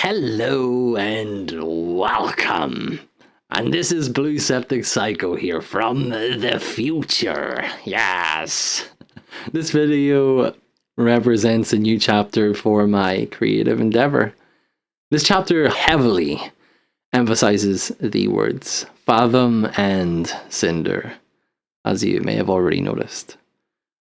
Hello and welcome. And this is BlooSepticPsycho here from the future. Yes. This video represents a new chapter for my creative endeavor. This chapter heavily emphasizes the words Fathom and Cinder, as you may have already noticed.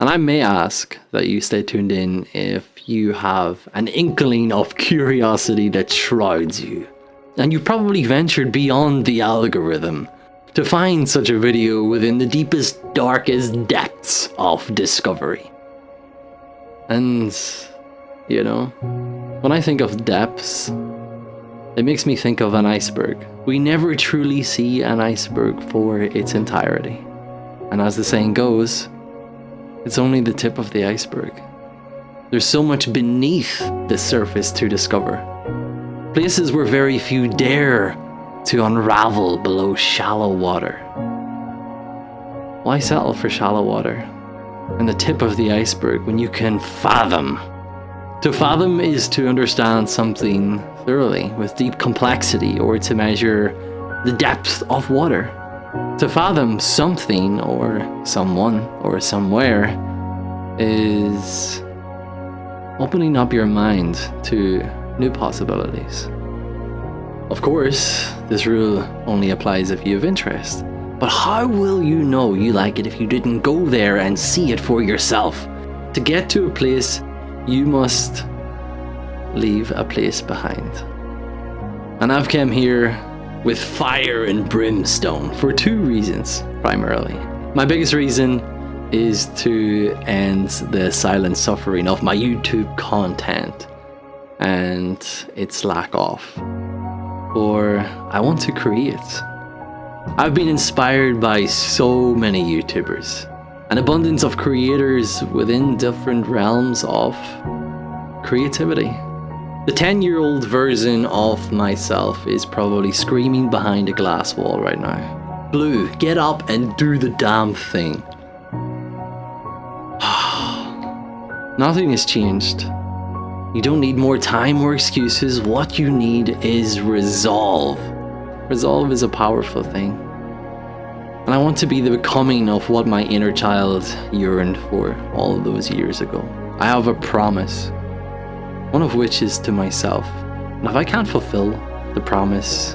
And I may ask that you stay tuned in if you have an inkling of curiosity that shrouds you. And you've probably ventured beyond the algorithm to find such a video within the deepest, darkest depths of discovery. And, you know, when I think of depths, it makes me think of an iceberg. We never truly see an iceberg for its entirety. And as the saying goes, it's only the tip of the iceberg. There's so much beneath the surface to discover. Places where very few dare to unravel below shallow water. Why settle for shallow water and the tip of the iceberg when you can fathom? To fathom is to understand something thoroughly with deep complexity, or to measure the depth of water. To fathom something or someone or somewhere is opening up your mind to new possibilities. Of course, this rule only applies if you have interest. But how will you know you like it if you didn't go there and see it for yourself? To get to a place, you must leave a place behind. And I've come here with fire and brimstone for two reasons, primarily. My biggest reason is to end the silent suffering of my YouTube content and its lack of. Or I want to create. I've been inspired by so many YouTubers, an abundance of creators within different realms of creativity. The 10-year-old version of myself is probably screaming behind a glass wall right now. Blue, get up and do the damn thing. Nothing has changed. You don't need more time or excuses. What you need is resolve. Resolve is a powerful thing. And I want to be the becoming of what my inner child yearned for all of those years ago. I have a promise. One of which is to myself. And if I can't fulfill the promise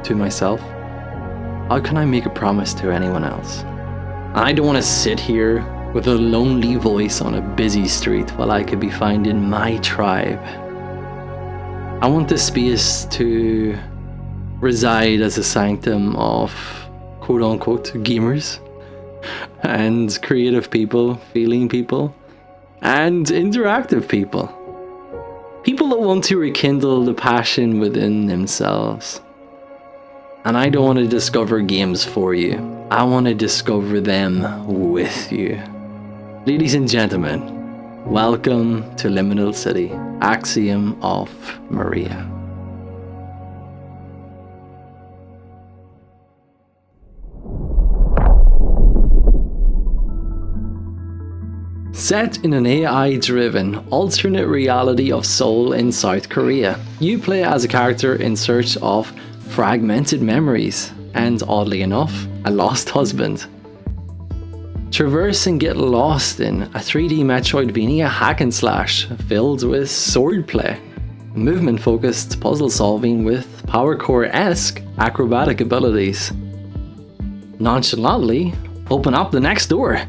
to myself, how can I make a promise to anyone else? And I don't want to sit here with a lonely voice on a busy street while I could be finding my tribe. I want this space to reside as a sanctum of quote-unquote gamers and creative people, feeling people, and interactive people. People that want to rekindle the passion within themselves. And I don't want to discover games for you. I want to discover them with you. Ladies and gentlemen, welcome to Liminal City, Axiom of Maria. Set in an AI-driven alternate reality of Seoul in South Korea, you play as a character in search of fragmented memories and, oddly enough, a lost husband. Traverse and get lost in a 3D Metroidvania hack and slash filled with swordplay, movement-focused puzzle solving with Powercore-esque acrobatic abilities. Nonchalantly, open up the next door,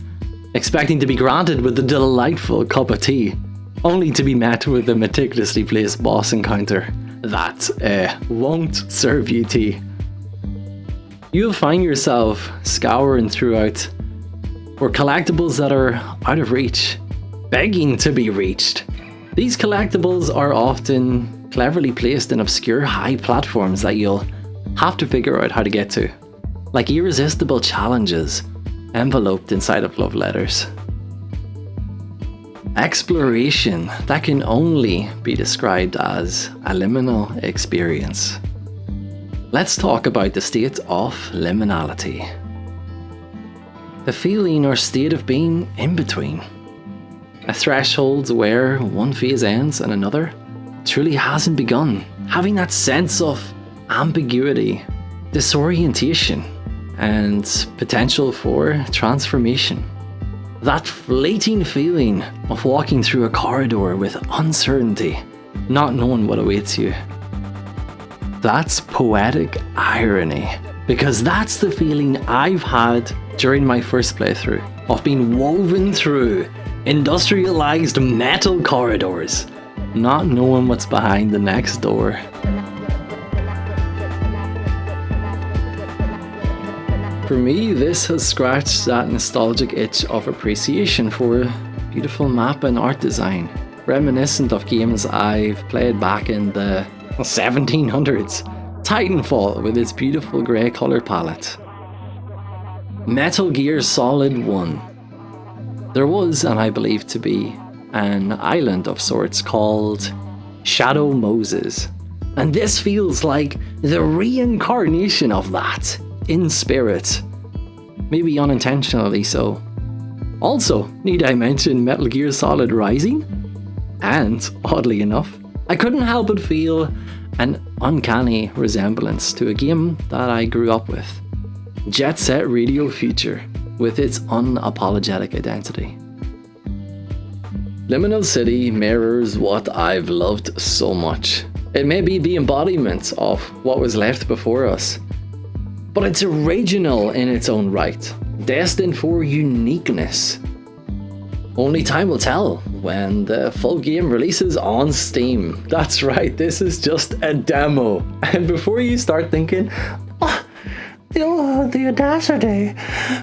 expecting to be granted with a delightful cup of tea, only to be met with a meticulously placed boss encounter that won't serve you tea. You'll find yourself scouring throughout for collectibles that are out of reach, begging to be reached. These collectibles are often cleverly placed in obscure high platforms that you'll have to figure out how to get to, like irresistible challenges enveloped inside of love letters. Exploration that can only be described as a liminal experience. Let's talk about the state of liminality. The feeling or state of being in between. A threshold where one phase ends and another truly hasn't begun. Having that sense of ambiguity, disorientation, and potential for transformation. That fleeting feeling of walking through a corridor with uncertainty, not knowing what awaits you. That's poetic irony, because that's the feeling I've had during my first playthrough, of being woven through industrialized metal corridors, not knowing what's behind the next door. For me, this has scratched that nostalgic itch of appreciation for beautiful map and art design, reminiscent of games I've played back in the 1700s. Titanfall with its beautiful grey colour palette. Metal Gear Solid 1. There was, and I believe to be, an island of sorts called Shadow Moses. And this feels like the reincarnation of that, in spirit. Maybe unintentionally so. Also, need I mention Metal Gear Solid Rising? And, oddly enough, I couldn't help but feel an uncanny resemblance to a game that I grew up with. Jet Set Radio Future, with its unapologetic identity. Liminal City mirrors what I've loved so much. It may be the embodiment of what was left before us, but it's original in its own right, destined for uniqueness. Only time will tell when the full game releases on Steam. That's right, this is just a demo. And before you start thinking, the audacity,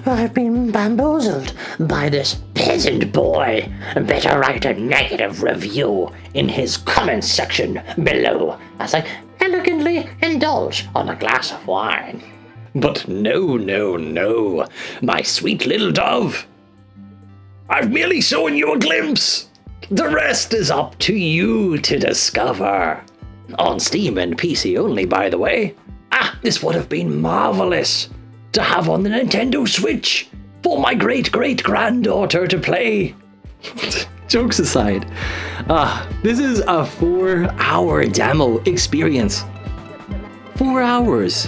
I've been bamboozled by this peasant boy. Better write a negative review in his comments section below as I elegantly indulge on a glass of wine. But no, my sweet little dove. I've merely shown you a glimpse. The rest is up to you to discover. On Steam and PC only, by the way. This would have been marvelous to have on the Nintendo Switch for my great-great-granddaughter to play. Jokes aside, this is a 4-hour demo experience. 4 hours.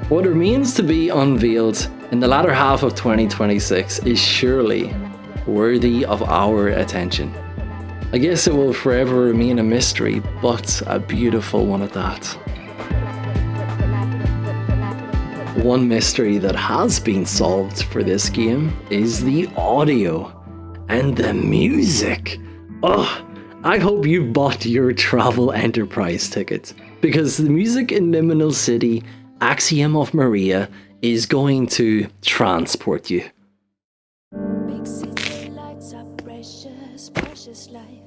What remains to be unveiled in the latter half of 2026 is surely worthy of our attention. I guess it will forever remain a mystery, but a beautiful one at that. One mystery that has been solved for this game is the audio and the music. I hope you bought your Travel Enterprise ticket, because the music in Liminal City, Axiom of Maria, is going to transport you. Big city lights are precious, precious life.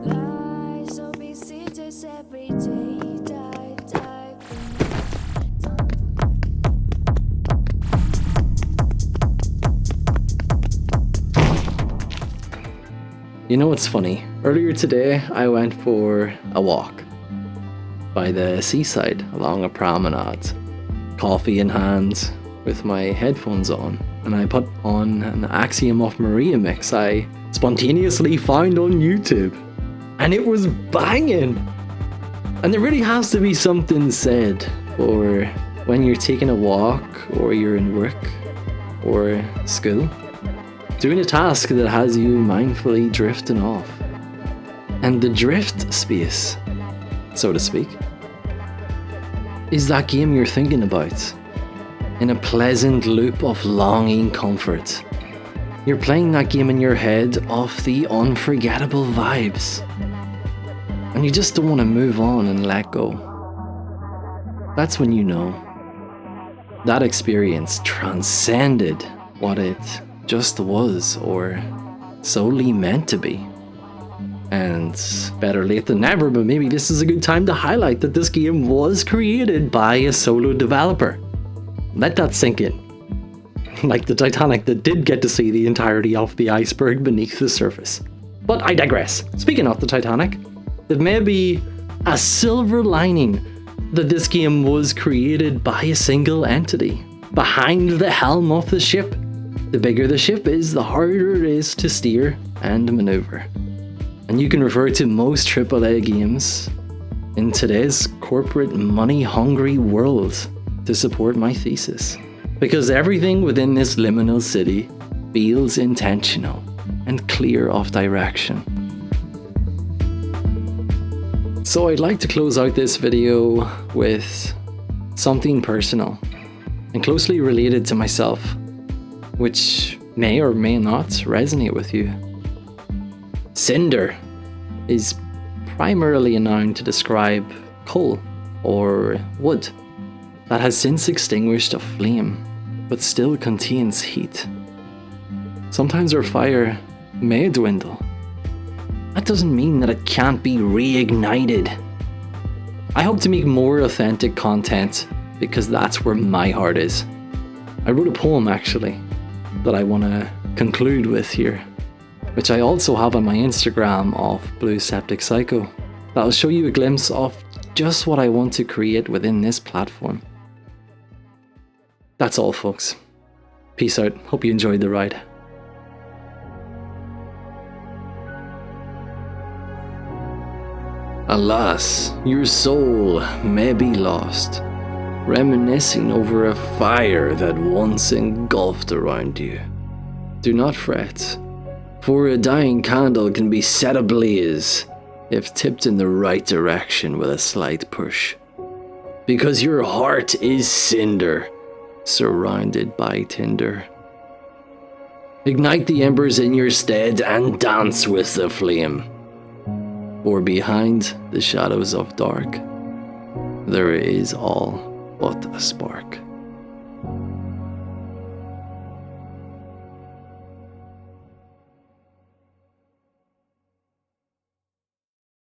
Lies of big cities every day, die. You know what's funny? Earlier today, I went for a walk by the seaside along a promenade, coffee in hand, with my headphones on, and I put on an Axiom of Maria mix I spontaneously found on YouTube, and it was banging. And there really has to be something said for when you're taking a walk, or you're in work or school, doing a task that has you mindfully drifting off. And the drift space, so to speak, is that game you're thinking about. In a pleasant loop of longing comfort, you're playing that game in your head of the unforgettable vibes, and you just don't want to move on and let go. That's when you know that experience transcended what it just was or solely meant to be. And better late than never, but maybe this is a good time to highlight that this game was created by a solo developer. Let that sink in. Like the Titanic that did get to see the entirety of the iceberg beneath the surface. But I digress. Speaking of the Titanic, it may be a silver lining that this game was created by a single entity behind the helm of the ship. The bigger the ship is, the harder it is to steer and maneuver. And you can refer to most AAA games in today's corporate money-hungry world to support my thesis. Because everything within this liminal city feels intentional and clear of direction. So I'd like to close out this video with something personal and closely related to myself, which may or may not resonate with you. Cinder is primarily a noun to describe coal or wood that has since extinguished a flame but still contains heat. Sometimes our fire may dwindle. That doesn't mean that it can't be reignited. I hope to make more authentic content because that's where my heart is. I wrote a poem actually that I want to conclude with here, which I also have on my Instagram of BlooSepticPsycho. That'll show you a glimpse of just what I want to create within this platform. That's all, folks. Peace out. Hope you enjoyed the ride. Alas, your soul may be lost, reminiscing over a fire that once engulfed around you. Do not fret, for a dying candle can be set ablaze if tipped in the right direction with a slight push. Because your heart is cinder, surrounded by tinder. Ignite the embers in your stead and dance with the flame. For behind the shadows of dark, there is all but a spark.